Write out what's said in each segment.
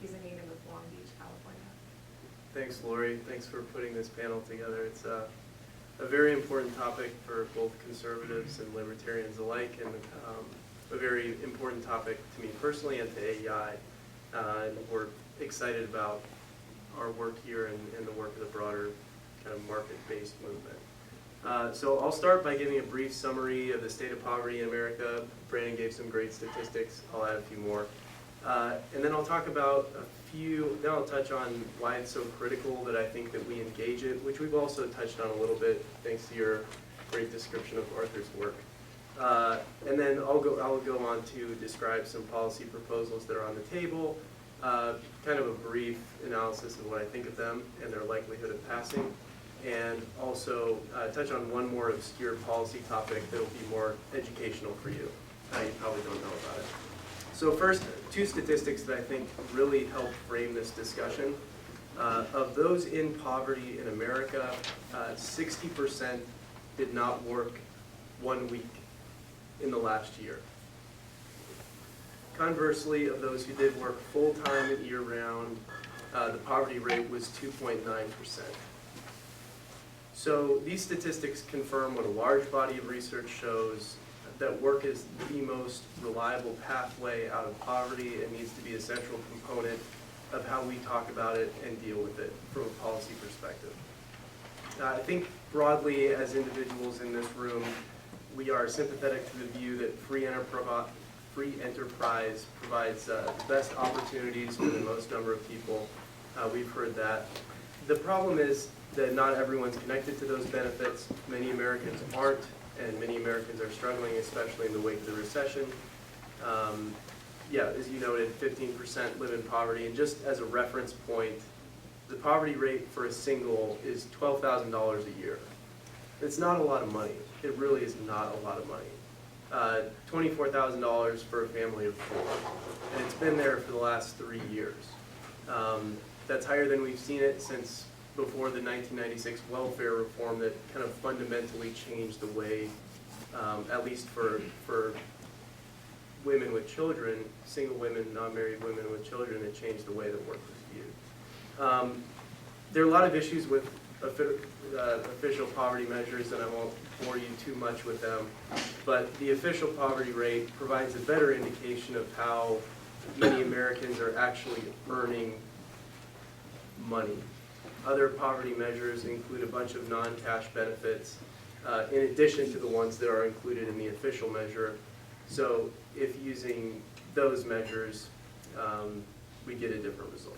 He's a native of Long Beach, California. Thanks, Lori. Thanks for putting this panel together. It's a very important topic for both conservatives and libertarians alike, and a very important topic to me personally and to AEI. And we're excited about our work here and the work of the broader kind of market-based movement. So I'll start by giving a brief summary of the state of poverty in America. Brandon gave some great statistics. I'll add a few more. And then I'll talk about then I'll touch on why it's so critical that I think that we engage it, which we've also touched on a little bit thanks to your great description of Arthur's work. And then I'll go on to describe some policy proposals that are on the table, kind of a brief analysis of what I think of them and their likelihood of passing, and also touch on one more obscure policy topic that will be more educational for you. You probably don't know about it. So first, two statistics that I think really help frame this discussion. Of those in poverty in America, 60% did not work 1 week in the last year. Conversely, of those who did work full-time and year-round, the poverty rate was 2.9%. So these statistics confirm what a large body of research shows, that work is the most reliable pathway out of poverty and needs to be a central component of how we talk about it and deal with it from a policy perspective. I think broadly as individuals in this room, we are sympathetic to the view that free enterprise provides the best opportunities for the most number of people. We've heard that. The problem is that not everyone's connected to those benefits. Many Americans aren't, and many Americans are struggling, especially in the wake of the recession. Yeah, as you noted, 15% live in poverty, and just as a reference point, the poverty rate for a single is $12,000 a year. It's not a lot of money. It really is not a lot of money. $24,000 for a family of 4, and it's been there for the last 3 years. That's higher than we've seen it since before the 1996 welfare reform that kind of fundamentally changed the way, at least for women with children, single women, non-married women with children, it changed the way that work was viewed. There are a lot of issues with official poverty measures, and I won't bore you too much with them, but the official poverty rate provides a better indication of how many Americans are actually earning money. Other poverty measures include a bunch of non-cash benefits, in addition to the ones that are included in the official measure. So if using those measures, we get a different result.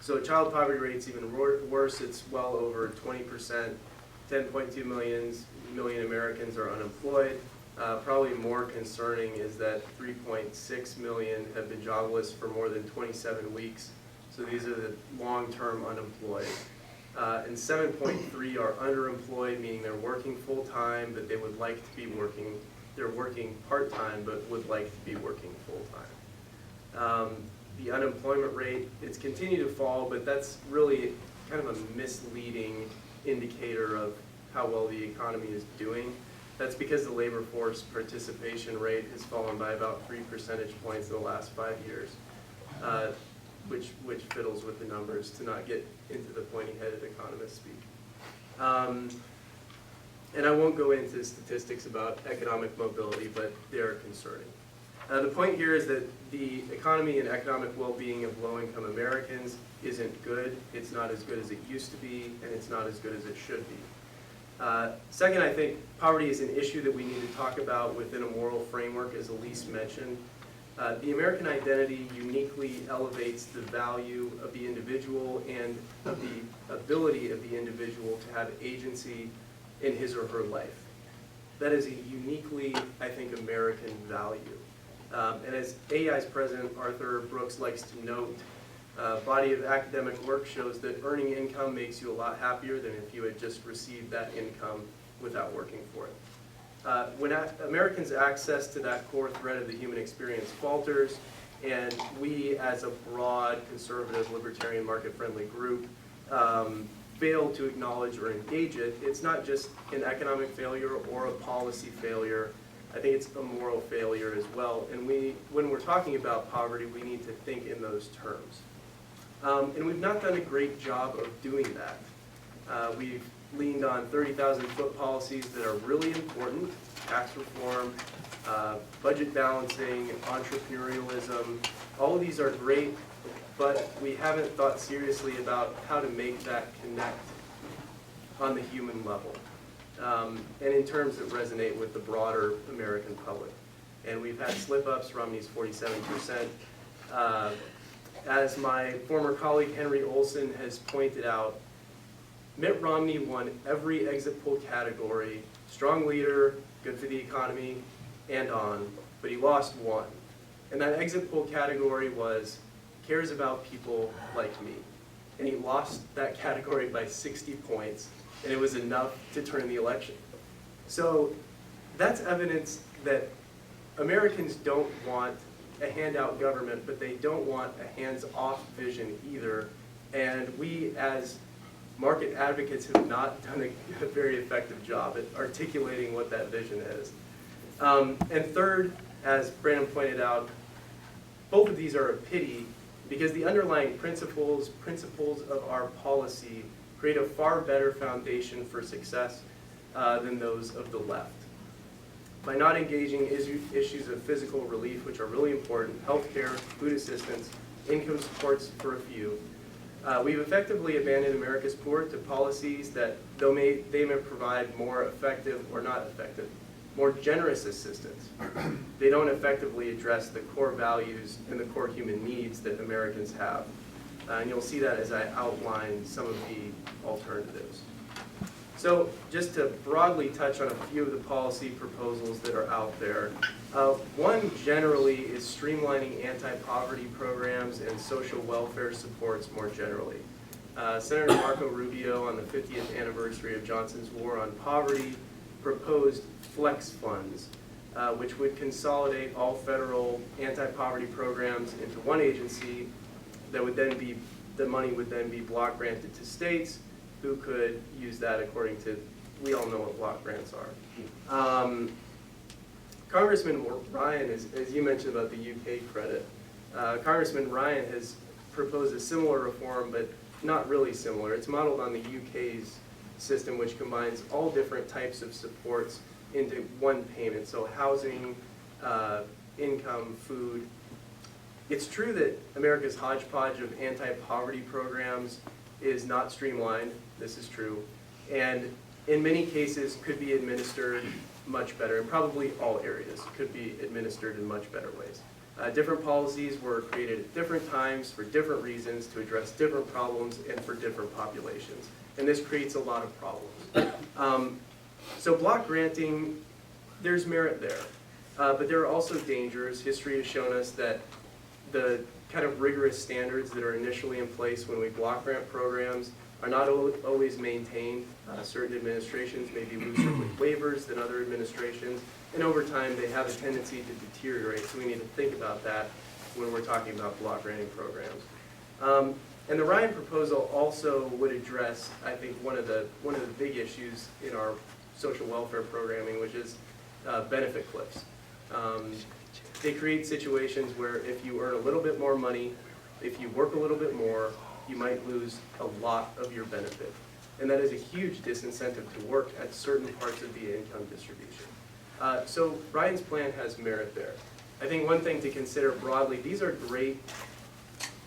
So child poverty rate's even worse. It's well over 20%. 10.2 million Americans are unemployed. Probably more concerning is that 3.6 million have been jobless for more than 27 weeks. So these are the long-term unemployed. And 7.3 are underemployed, meaning they're working full-time, but they would like to be working, they're working part-time, but would like to be working full-time. The unemployment rate, it's continued to fall, but that's really kind of a misleading indicator of how well the economy is doing. That's because the labor force participation rate has fallen by about 3 percentage points in the last 5 years. Which fiddles with the numbers to not get into the pointy-headed economist speak. And I won't go into statistics about economic mobility, but they are concerning. The point here is that the economy and economic well-being of low-income Americans isn't good. It's not as good as it used to be, and it's not as good as it should be. Second, I think poverty is an issue that we need to talk about within a moral framework, as Elise mentioned. The American identity uniquely elevates the value of the individual and of the ability of the individual to have agency in his or her life. That is a uniquely, I think, American value. And as AEI's president, Arthur Brooks, likes to note, body of academic work shows that earning income makes you a lot happier than if you had just received that income without working for it. When Americans' access to that core thread of the human experience falters, and we as a broad, conservative, libertarian, market-friendly group fail to acknowledge or engage it, it's not just an economic failure or a policy failure. I think it's a moral failure as well. And when we're talking about poverty, we need to think in those terms. And we've not done a great job of doing that. We've leaned on 30,000-foot policies that are really important: tax reform, budget balancing, entrepreneurialism. All of these are great, but we haven't thought seriously about how to make that connect on the human level, and in terms that resonate with the broader American public. And we've had slip-ups. Romney's 47%. As my former colleague Henry Olson has pointed out, Mitt Romney won every exit poll category: strong leader, good for the economy, and on, but he lost one. And that exit poll category was cares about people like me. And he lost that category by 60 points, and it was enough to turn the election. So that's evidence that Americans don't want a handout government, but they don't want a hands-off vision either. And we, as market advocates, have not done a very effective job at articulating what that vision is. And third, as Brandon pointed out, both of these are a pity because the underlying principles of our policy create a far better foundation for success than those of the left. By not engaging issues of physical relief, which are really important, healthcare, food assistance, income supports for a few, we've effectively abandoned America's poor to policies that, though they may provide more effective or not effective, more generous assistance, they don't effectively address the core values and the core human needs that Americans have. And you'll see that as I outline some of the alternatives. So just to broadly touch on a few of the policy proposals that are out there. One generally is streamlining anti-poverty programs and social welfare supports more generally. Senator Marco Rubio, on the 50th anniversary of Johnson's War on Poverty, proposed flex funds, which would consolidate all federal anti-poverty programs into one agency that would then be, the money would then be block granted to states who could use that according to, we all know what block grants are. Congressman Ryan, as you mentioned about the UK credit, Congressman Ryan has proposed a similar reform, but not really similar. It's modeled on the UK's system, which combines all different types of supports into one payment, so housing, income, food. It's true that America's hodgepodge of anti-poverty programs is not streamlined. This is true, and in many cases could be administered much better. In probably all areas could be administered in much better ways. Different policies were created at different times for different reasons to address different problems and for different populations. And this creates a lot of problems. So block granting, there's merit there. But there are also dangers. History has shown us that the kind of rigorous standards that are initially in place when we block grant programs are not always maintained. Certain administrations may be looser with waivers than other administrations, and over time they have a tendency to deteriorate, so we need to think about that when we're talking about block granting programs. And the Ryan proposal also would address, I think, one of the big issues in our social welfare programming, which is benefit cliffs. They create situations where if you earn a little bit more money, if you work a little bit more, you might lose a lot of your benefit. And that is a huge disincentive to work at certain parts of the income distribution. So Ryan's plan has merit there. I think one thing to consider broadly, these are great,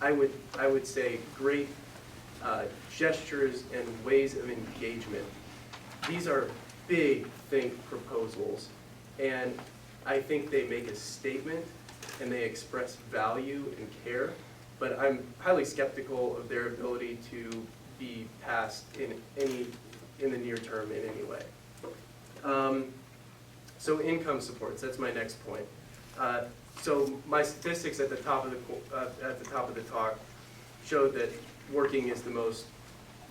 I would say, great gestures and ways of engagement. These are big think proposals, and I think they make a statement and they express value and care, but I'm highly skeptical of their ability to be passed in the near term in any way. So income supports, that's my next point. So my statistics at the top of the talk showed that working is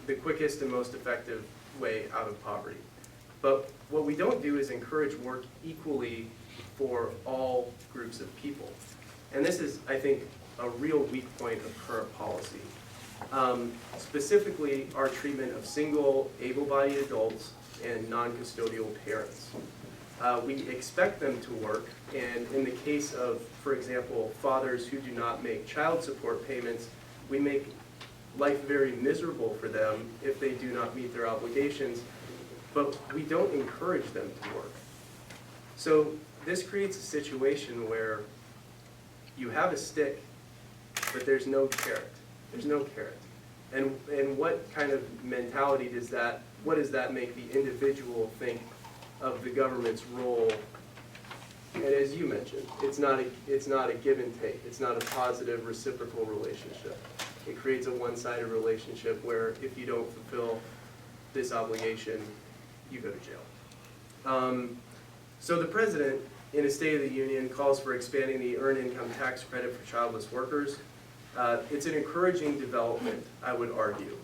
the quickest and most effective way out of poverty. But what we don't do is encourage work equally for all groups of people. And this is, I think, a real weak point of current policy. Specifically, our treatment of single, able-bodied adults and non-custodial parents. We expect them to work, and in the case of, for example, fathers who do not make child support payments, we make life very miserable for them if they do not meet their obligations, but we don't encourage them to work. So this creates a situation where you have a stick, but there's no carrot. There's no carrot. And what kind of mentality does that, what does that make the individual think of the government's role? And as you mentioned, it's not a give and take. It's not a positive reciprocal relationship. It creates a one-sided relationship where if you don't fulfill this obligation, you go to jail. So the president, in a State of the Union, calls for expanding the earned income tax credit for childless workers. It's an encouraging development, I would argue.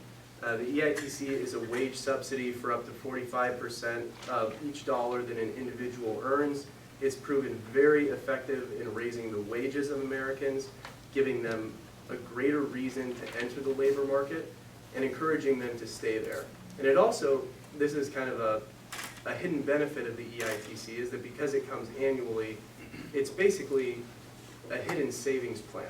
The EITC is a wage subsidy for up to 45% of each dollar that an individual earns. It's proven very effective in raising the wages of Americans, giving them a greater reason to enter the labor market, and encouraging them to stay there. And it also, this is kind of a hidden benefit of the EITC, is that because it comes annually, it's basically a hidden savings plan,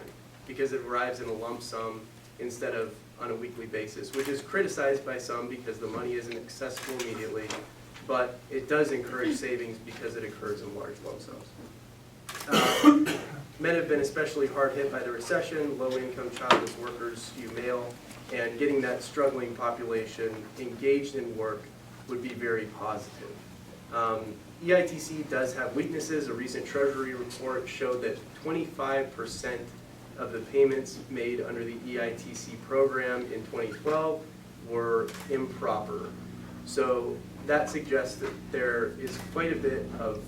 because it arrives in a lump sum instead of on a weekly basis, which is criticized by some because the money isn't accessible immediately, but it does encourage savings because it occurs in large lump sums. Men have been especially hard hit by the recession. Low-income childless workers skew male, and getting that struggling population engaged in work would be very positive. EITC does have weaknesses. A recent Treasury report showed that 25% of the payments made under the EITC program in 2012 were improper. So that suggests that there is quite a bit of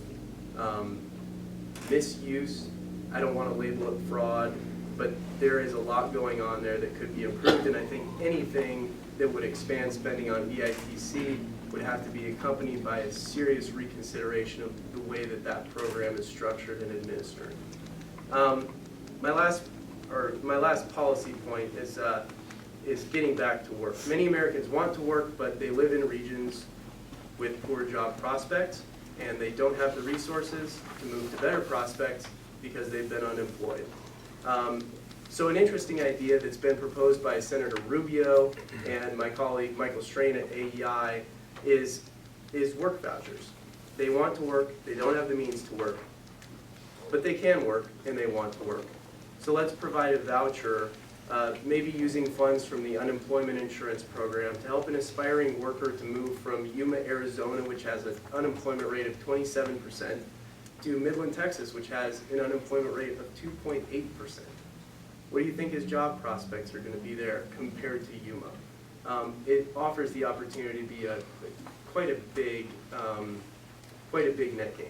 misuse. I don't want to label it fraud, but there is a lot going on there that could be improved, and I think anything that would expand spending on EITC would have to be accompanied by a serious reconsideration of the way that that program is structured and administered. My last policy point is getting back to work. Many Americans want to work, but they live in regions with poor job prospects, and they don't have the resources to move to better prospects because they've been unemployed. So an interesting idea that's been proposed by Senator Rubio and my colleague Michael Strain at AEI is work vouchers. They want to work, they don't have the means to work, but they can work and they want to work. So let's provide a voucher, maybe using funds from the unemployment insurance program to help an aspiring worker to move from Yuma, Arizona, which has an unemployment rate of 27%, to Midland, Texas, which has an unemployment rate of 2.8%. What do you think his job prospects are going to be there compared to Yuma? It offers the opportunity to be quite a big net gain.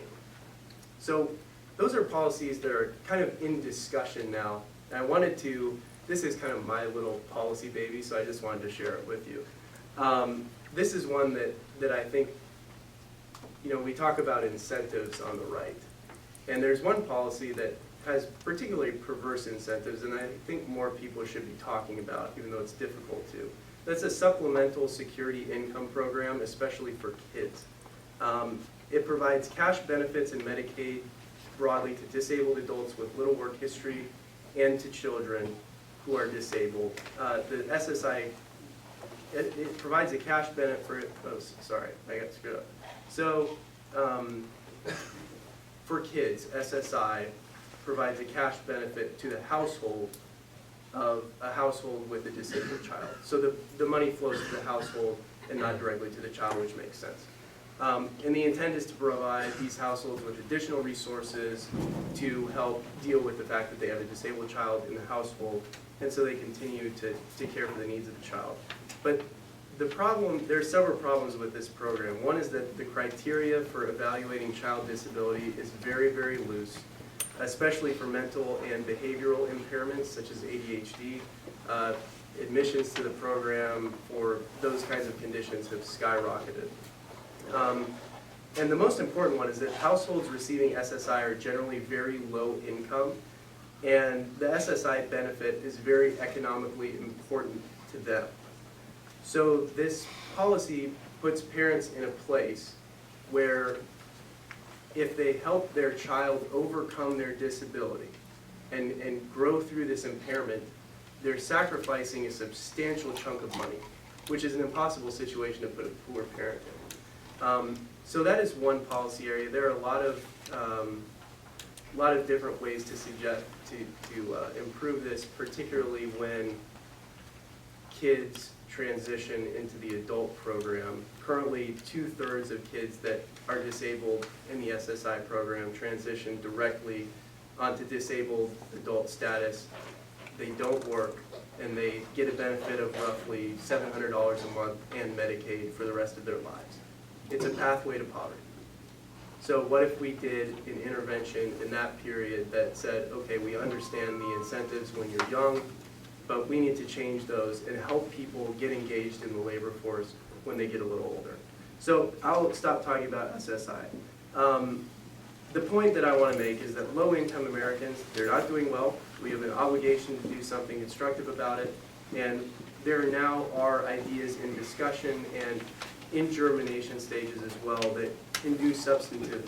So those are policies that are kind of in discussion now. And I wanted to, this is kind of my little policy baby, so I just wanted to share it with you. This is one that I think, you know, we talk about incentives on the right. And there's one policy that has particularly perverse incentives, and I think more people should be talking about, even though it's difficult to. That's a supplemental security income program, especially for kids. It provides cash benefits and Medicaid broadly to disabled adults with little work history and to children who are disabled. The SSI, it provides a cash benefit for, oh, sorry, I got screwed up. So, for kids, SSI provides a cash benefit to the household of a household with a disabled child. So the money flows to the household and not directly to the child, which makes sense. And the intent is to provide these households with additional resources to help deal with the fact that they have a disabled child in the household, and so they continue to care for the needs of the child. But the problem, there are several problems with this program. One is that the criteria for evaluating child disability is very, very loose, especially for mental and behavioral impairments such as ADHD. Admissions to the program for those kinds of conditions have skyrocketed. And the most important one is that households receiving SSI are generally very low income, and the SSI benefit is very economically important to them. So this policy puts parents in a place where if they help their child overcome their disability and grow through this impairment, they're sacrificing a substantial chunk of money, which is an impossible situation to put a poor parent in. So that is one policy area. There are a lot of different ways to suggest to improve this, particularly when kids transition into the adult program. Currently, 2/3 of kids that are disabled in the SSI program transition directly onto disabled adult status. They don't work, and they get a benefit of roughly $700 a month and Medicaid for the rest of their lives. It's a pathway to poverty. So what if we did an intervention in that period that said, okay, we understand the incentives when you're young, but we need to change those and help people get engaged in the labor force when they get a little older. So I'll stop talking about SSI. The point that I want to make is that low-income Americans, they're not doing well. We have an obligation to do something constructive about it, and there now are ideas in discussion and in germination stages as well that can do substantive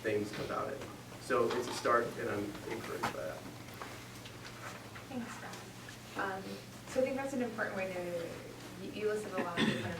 things about it. So it's a start, and I'm encouraged by that. Thanks, Scott. So I think that's an important way to, you listed a lot of different